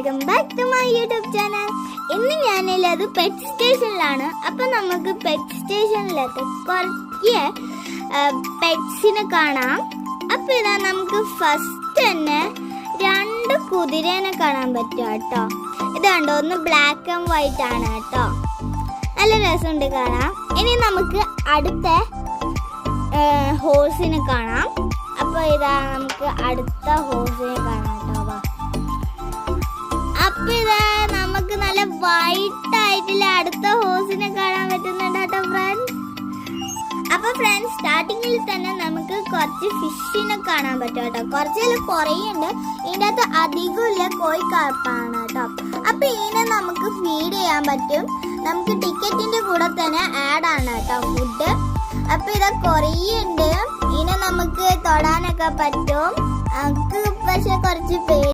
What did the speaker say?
Welcome back to my YouTube channel. ഇന്ന് ഞാനുള്ളത് pet സ്റ്റേഷനിലാണ്. അപ്പം നമുക്ക് പെറ്റ് സ്റ്റേഷനിലത്തെ കുറച്ച് പെറ്റ്സിനെ കാണാം. അപ്പം ഇതാ നമുക്ക് ഫസ്റ്റ് തന്നെ 2 കുതിരേനെ കാണാൻ പറ്റും കേട്ടോ. ഇത് കണ്ടോ, ഒന്ന് ബ്ലാക്ക് ആൻഡ് വൈറ്റ് ആണ് കേട്ടോ. നല്ല രസമുണ്ട് കാണാം. ഇനി നമുക്ക് അടുത്ത ഹോഴ്സിനെ കാണാം. അപ്പോൾ ഇതാ നമുക്ക് അടുത്ത ഹോഴ്സിനെ കാണാം കേട്ടോ. അപ്പൊ ഇതാ നമുക്ക് നല്ല വൈറ്റ് ആയിട്ടുള്ള അടുത്ത ഹോഴ്സിനെ കാണാൻ പറ്റുന്നുണ്ട് കേട്ടോ ഫ്രണ്ട്സ്. അപ്പൊ ഫ്രണ്ട്സ്, സ്റ്റാർട്ടിങ്ങിൽ തന്നെ നമുക്ക് കുറച്ച് ഫിഷിനെ കാണാൻ പറ്റും കേട്ടോ. കുറച്ചല്ല കുറേയുണ്ട്. ഇതിൻ്റെ അകത്ത് അധികമില്ല കോഴിക്കാർപ്പാണ് കേട്ടോ. അപ്പൊ ഇതിനെ നമുക്ക് ഫീഡ് ചെയ്യാൻ പറ്റും. നമുക്ക് ടിക്കറ്റിന്റെ കൂടെ തന്നെ ആഡ് ആണ് കേട്ടോ ഫുഡ്. അപ്പൊ ഇതാ കുറേ ഉണ്ട്. ഇതിനെ നമുക്ക് തൊടാനൊക്കെ പറ്റും. നമുക്ക് പക്ഷെ കുറച്ച് പേര്